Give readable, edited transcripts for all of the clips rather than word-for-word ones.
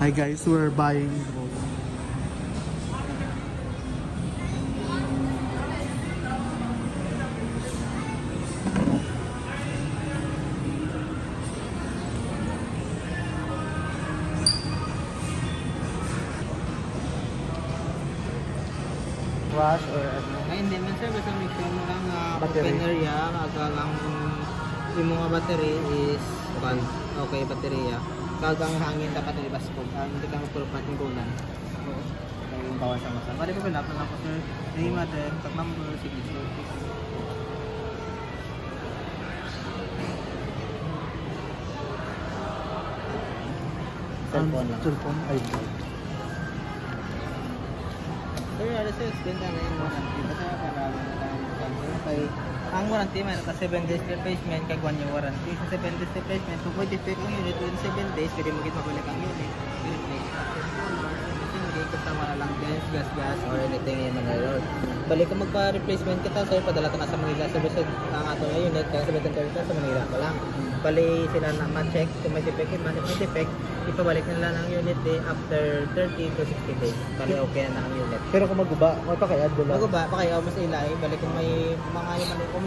Hi guys, we're buying drone. Wash or ano? Ay, hindi man sir, basta make sure mo lang Battery. open area, kaga lang yung mga battery is okay, baterya. Kaga ang hangin dapat ilabas ko, hindi ka magpulpat yung kunan. Yung bawal sa masa. Bali ko pinapal ako sir, name natin, tag number, signature. Cellphone lang. Cellphone, iPhone. Sir, alas sir, explain na yung warranty. Basta para okay. Ang warranty may naka 7 days replacement kag 1 year warranty. Sa 7 days replacement, kung pwede defect ang unit within 7 days, pwede mo mabalik ang unit. I-replace. Hindi kasama na lang gas, or anything yung manalo. Balik kung magpa-replacement kita, sir, padala ka na sa Manila. Sabi sa ang ato na unit, kaya sa Betang sa Manila pa lang. Bali sila na ma-check kung may defect, if may defect, ipabalik nila ng unit after 30 to 60 days. Bali okay na ang unit. Pero kung maguba, may pakayad doon lang. Maguba pa kayo mas ilay, balik kung may mga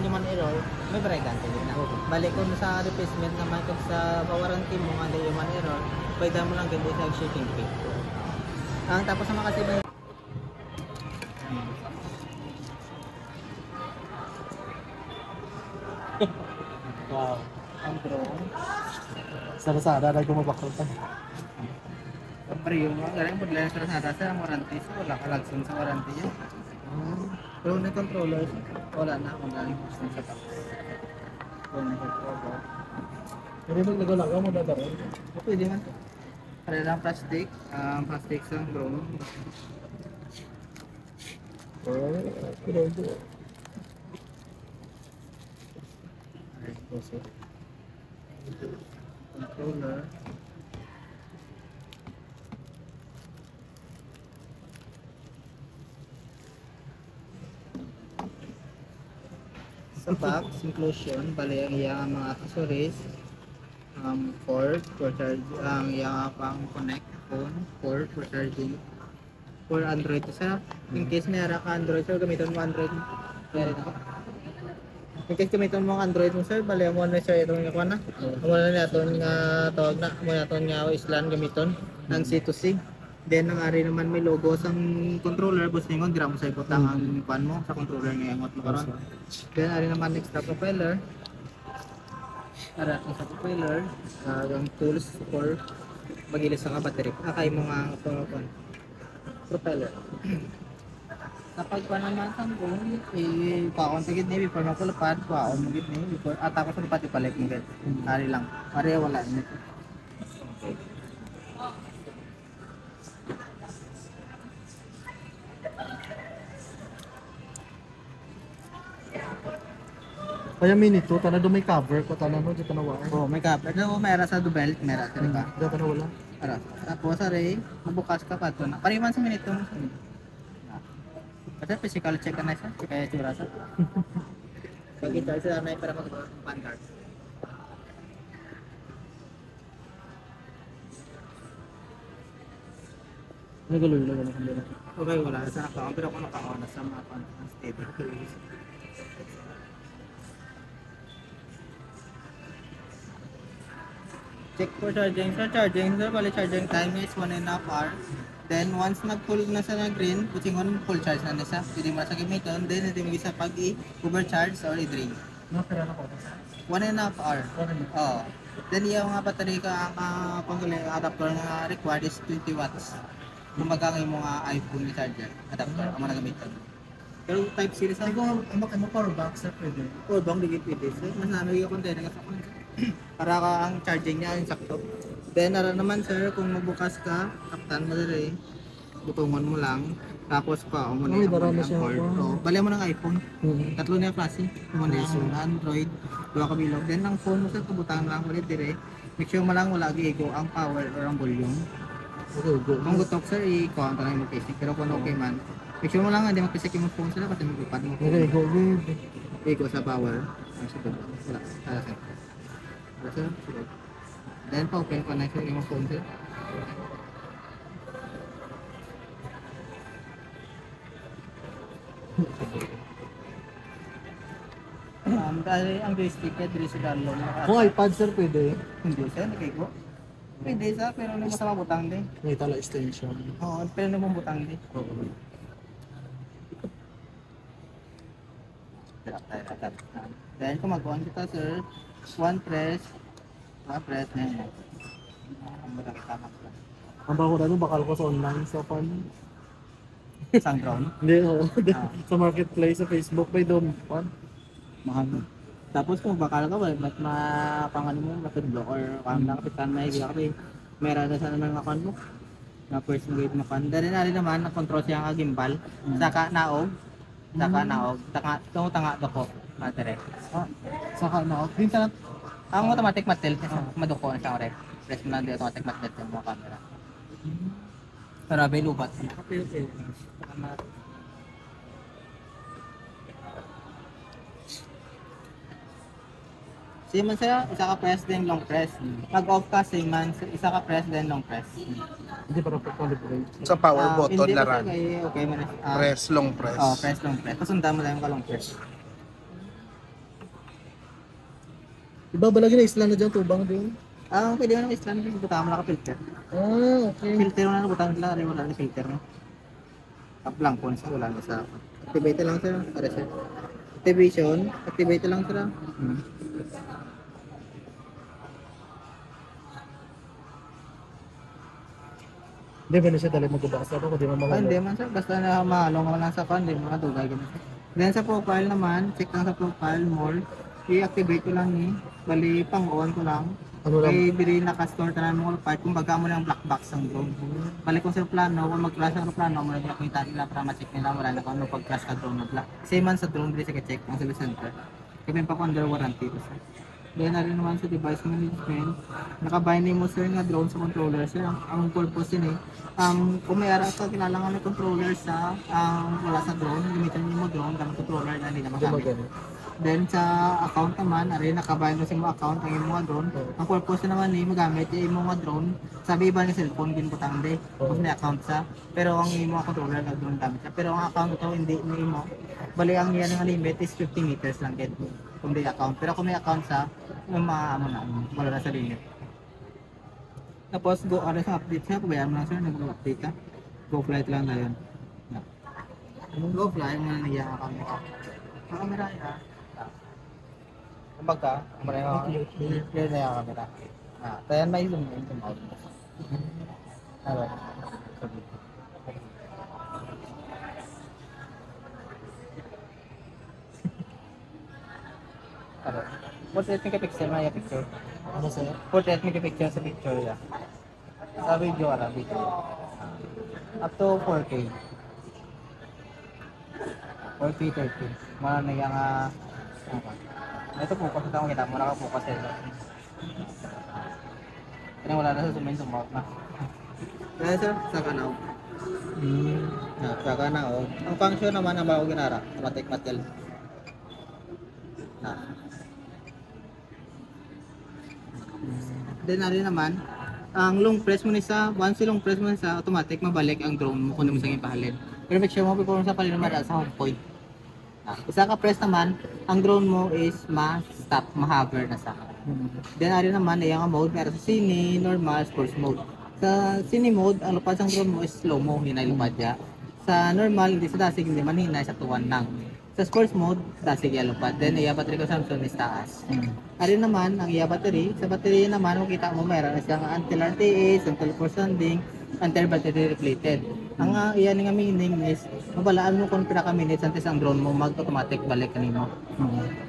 human error, may breakdown din na. Balik kung sa replacement naman kung sa warranty mo nga human error, pwede mo lang ganda sa shipping fee. Ang tapos sa mga kasi Wow. ang drone. Sa Lazada, na gumabakal pa. Siyempre yung mga galing po nila sa Lazada ang warranty, so wala ka lagsun sa warranty yun. Pero may controller, wala na kung galing po sa tax. Pero may controller. Pero pag nagalaga mo na daron. Pwede man to. Para lang plastic, plastic sa drone. Oh, pinag-do. Controller. Sa box, inclusion, bali ang iyang mga accessories, cord for charge, ang iyang pang connect phone, cord for charging, for Android. Sa in case mayroon ka Android, sir, gamitin mo Android. Meron ako. In case gamitin mo ang Android mo, sir, bali mo na sir itong ikuha na. Amo na naton nga tawag na, amo naton nga islan gamiton ang C2C. Then ang ari naman may logo sang controller, boss ningon dira mo sa ibutang ang pan mo sa controller nga angot mo karon. Then ari naman extra propeller. Ara sa propeller, ang tools for magilis sa battery. Akay mo nga propeller. Kapag pa naman sa phone, paon tagid ni before makulapad, paon mo gid ni before atako sa pati palit mo gid. Ari lang. Ari wala ni. Okay. Kaya minute to, tana do may cover ko, tana no, di tanawa. Oh, may cover. No, meron sa belt, meron sa ba? Di tanawa wala. Ara. Tapos are, mabukas ka pa to na. Pariman sa minute mo. Kasi physical check ka na siya, kaya tsura sa. Pag ito sa na para mag-pan card. Nagaloy lang ang kamera. Okay, wala sa account pero kung naka-on na sa mga account stable. Check for charging. Sa charging, sir, bali charging time is 1.5 hour. Then once nag-full na sa green, puting on full charge na nasa. Pwede mo na sa gamiton, then hindi mo isa pag i-overcharge or i-drain. Nakara na ko. 1.5 hour. Oh. Then yung mga battery ka ang adapter na required is 20 watts. Kumbaga ang imong iPhone charger adapter ang mga gamiton. Pero type series Sabi ko, ano power bank sa pwede? or bang digit pwede. So, mas namin yung container ka sa para ka ang charging niya yung sakto. Then nara naman sir, kung magbukas ka, kaptan mo dali, butungon mo lang, tapos pa mo na marami yung siya. cord. So, bali mo ng iPhone. Tatlo na yung klase. Mo na yung Android, duha ka bilog. Then ang phone mo sir, kabutang lang ulit dire. Make sure mo lang wala gigo ang power or ang volume. Okay, go. Kung gutok sir, i-count na yung location. Pero kung okay man, make sure mo lang hindi magpisik yung phone sila kasi magpapad mo. Okay, go. Igo sa power. Ang sunod. Wala. Wala sir. Wala sir. Sunod. Then pa open ko na yung phone sir. Dahil ang joystick niya, dili sa dalong. Kung iPad sir, pwede. Hindi siya, nagkigo. Pwede sa, pero hindi mo sa mabutang din. May tala extension. Oo, pero hindi mo butang din. Oo. Then kung mag-on kita sir, one press na yun. Ang butang tama ko. Ang bako na bakal ko sa online sa pan. Isang drone, Hindi, oo. Ah. Sa marketplace, sa Facebook, may doon pan. mahal mo. Tapos kung bakal ka ba, ba't mapangano mo, matudlo or kung nakapitan na hindi ka meron na sana ng account mo. Na first grade mo kan. Dahil na rin naman, na-control siya ang gimbal. Saka naog, tanga doko, matere. Ah, saka na. Dinta na. Ang automatic mat-tilt, maduko na siya orek. Press mo lang di automatic mat-tilt yung mga camera. Pero abay lubat. Okay. Same man sa'yo, isa ka press din long press. Pag off ka, same man, isa ka press din long press. Hindi para calibrate. Sa power button hindi na pa ran. siya, okay man. Press, long press. Oh, press long press. Kasundan mo lang yung long press. Iba ba lagi na isla na dyan, tubang din? Pwede mo naman islan, butang mo lang ka filter. Ah, okay. Filter mo na butang nila, rin wala na filter no. Tap lang po sa wala na sa activate lang sila, para siya. Activation, activate lang sila. Hindi ba na siya dali magbabasa ako, hindi mo Hindi man sir, basta na mahalong mo lang sa phone, hindi mo matugay ganun. Then sa profile naman, check lang sa profile, more. I-activate ko lang ni, bali pang-on ko lang. Ano lang? Ay, dili nakastore tanan mo part, kumbaga mo lang black box ang drone. Bali kung sa plano, kung mag-crash ang plano, mo lang nakita nila para ma-check nila, wala na kung ano pag-crash ka drone na. Same man sa drone, dili sa check ang sila center. Kami pa ko under warranty. Then na rin naman sa device management, nakabind mo sir nga drone sa controller sir. Ang purpose yun kung may ara ka kailangan ng controller sa wala sa drone, gamitin mo drone gamit controller na hindi na magamit. Then sa account naman, ari nakabind mo sa mga account ang imong mga drone. Ang purpose naman ni magamit yung imong mga drone sabi iba ni cellphone din butang de. Kung may account sa, pero ang imong controller na drone gamit siya. Pero ang account to hindi ni imo. Bali ang yan nga limit is 50 meters lang din. Kung may account. Pero kung may account sa, yung mga wala na sa limit. Tapos go sa update siya, pabayaan mo lang sir, nag-update ka. Go flight lang na yun. Go fly, mo na niya ang camera. Ang camera ya. Kumbaga, clear na yung camera. Tayan may zoom in, zoom out. Alright. Portrait megapixel na yung picture. Ano sa'yo? Portrait megapixel sa picture ya. Sa video video. Up to 4K. 4K 30. Mga naging ito po kasi tawag kita mo naka-focus ito. Kaya wala na sa zoom in zoom out na. Kaya sir, sa kanaw. Sa kanaw. Ang function naman ang bago ginara, automatic matel. Then narin naman, ang long press mo nisa, once long press mo nisa, automatic mabalik ang drone mo kung hindi mo sa ipahalin. Pero make sure mo before sa palin naman sa home point. Isa ka press naman, ang drone mo is ma-stop, ma-hover na sa. Then narin naman, yung mode, meron sa cine, normal, sports mode. Sa cine mode, ang lupad sa drone mo is slow mo, hinay lupad ya. Sa normal, hindi sa dasig, hindi man hinay, sa tuwan lang. Sa sports mode, dasig yung lupad. Then iya battery consumption is taas. Ari naman, ang iya battery, sa battery naman, makita mo meron siyang anti-RTAs, anti-force landing, anti-battery depleted. Ang iya nga meaning is, mabalaan mo kung pila ka minutes antes ang drone mo mag-automatic balik kanimo.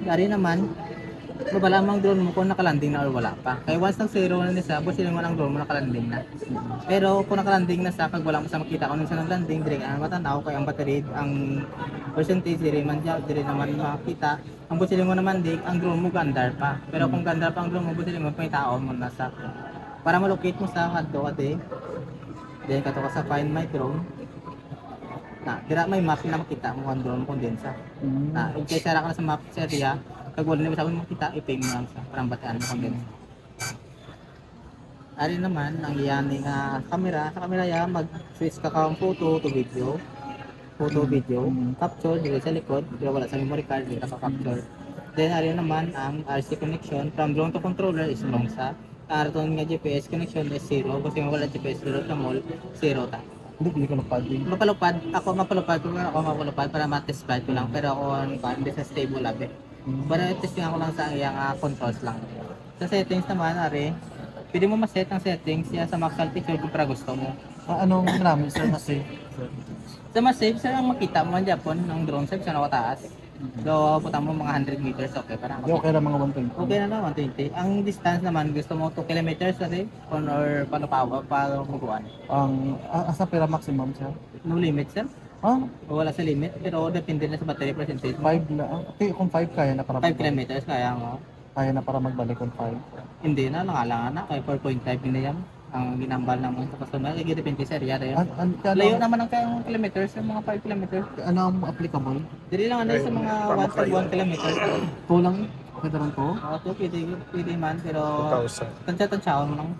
Ari naman, mabalaan mo ang drone mo kung nakalanding na or wala pa. Kaya once nag-zero na niya, busin mo ang drone mo nakalanding na. Pero kung nakalanding na sa, kag wala mo sa makita kung nung landing, dire ka matanaw, kaya ang battery, ang percentage, dire naman makita. Ang busilin mo naman ang drone mo gandar pa. Pero kung gandar pa ang drone mo, busilin mo, may tao mo nasa. Para malocate mo sa kadto ate, then kato ka sa find my drone. Dira may map na makita mo ang drone kung din sa. Kaya sara ka na sa map sa area, kag wala na masabi makita, i-ping mo lang sa parang batian mo kung din sa. Ari naman, ang iyani nga camera, sa camera ya mag-switch ka kang photo to video. photo, video, Mm. capture dito sa likod, pero wala sa memory card, dito capture. Then ari naman ang RC connection from drone to controller is long sa. Aron nga GPS connection is 0 kasi wala GPS dito sa mall, 0 ta. Hindi ko napading. Mapalupad, ako mapalupad para matest flight ko lang, pero ako hindi sa stable labi. Para testing ako lang sa iyang controls lang. Sa settings naman, ari, pwede mo ma-set ang settings siya sa max altitude kung para gusto mo. Anong namin sir kasi? Sa mas safe, sir, ang makita mo ang Japon ng drone safe sa nakataas. So, puta mo mga 100 meters, okay, para Hindi okay lang mga 120. okay na naman, 120. Ang distance naman, gusto mo 2 kilometers kasi, or paano pa, paano muguan. Asa pera maximum sir? No limit, sir. Ah, Wala sa limit, pero depende na sa battery percentage. 5 na. Okay, kung 5 kaya na para 5 kilometers, kaya nga. kaya na para magbalik kung 5. Hindi na, nangalangan na, kaya 4.5 na yan. Ang ginambal naman sa customer, lagi depende sa area rin. Layo naman ang kayang kilometers, yung mga 5 kilometers. Ano ang applicable? Dili lang ano sa mga 1 kilometers. Kulang. Okay na rin ko. Ito, pwede man, pero 2,000. tansya-tansyaon mo lang.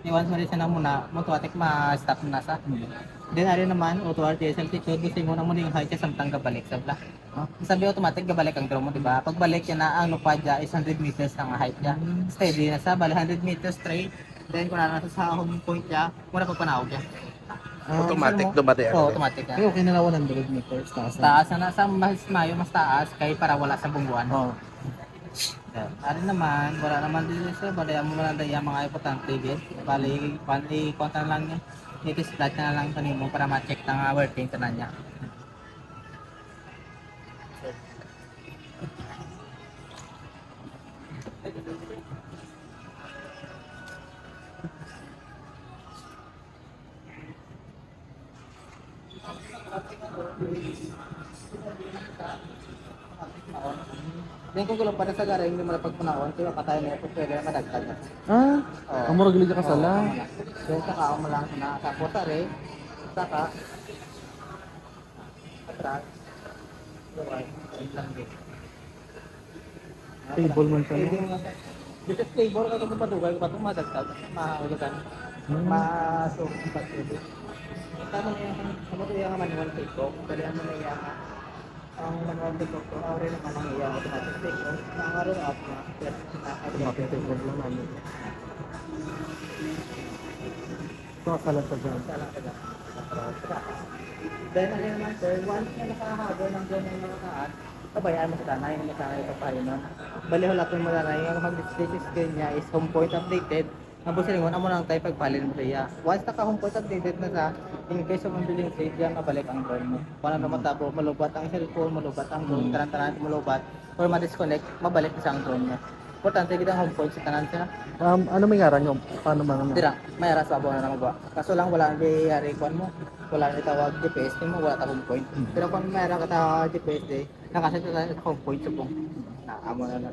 Iwan mo rin siya na muna, automatic ma-stop na sa. Then, ari naman, auto RTS altitude, gusto mo na muna yung height siya samtang gabalik sa bla. Sabi automatic gabalik ang drone mo, di ba? Pagbalik yan na, ang lupad niya is 100 meters ang height niya. Steady na sa, bali 100 meters straight. Then, kung nasa sa home point niya, muna pagpanawag niya. Automatic dumati Oo, ano. automatic Okay, yan. okay na lang 100 meters taas. Taas na nasa mas mayo, mas taas, kay para wala sa bungguan. Oh. Ari naman, wala naman din sa balayan mo lang yung mga importante din. Bali, konta lang niya. Ito start na lang kanimo para ma-check na working ka na niya. Then kung gulo pa na sa garing, hindi mo na pagpunawon, kaya katayo na ito, pwede na madagdag na. Ah, Oo. ang murag gilid ka sala. Then saka mo lang na sa potare, saka atras. Table man siya. no? Dito stable ka kung padugay ko pa itong madagdag, mahulugan. Masok ang pagkili. Tama na yung ano to yung manual take ko, dalihan mo na yung ang manual take ko, rin naman ang iyang automatic take ko, ang araw up na, yes, Automatic table lang namin. Ito kasalat sa dyan. Then ano naman sir, once na nakahabol ng drone ng mga kaat, pabayaan mo sa tanay, hindi mo tanay ito pa rin nun. Bali halapin mo tanay, yung mag-display screen niya is home point updated. Tapos rin, amo lang tayo pagpalin mo siya. Once naka-home point updated na sa, in case of building state, yan mabalik ang drone mo. Kung ano naman tabo, malubat ang cellphone, malubat ang drone, taran-taran malubat, or ma-disconnect, mabalik na sa ang drone mo. Importante kita ang home point sa tanan siya. Ano may ngaran yung paano man Dira, may aras pa na magawa. Kaso lang wala nang di kuan mo. Wala nang itawag GPS din mo, wala ta home point. Pero kung may ara ka ta GPS di, nakaset na sa home point sa pong. Amo na na.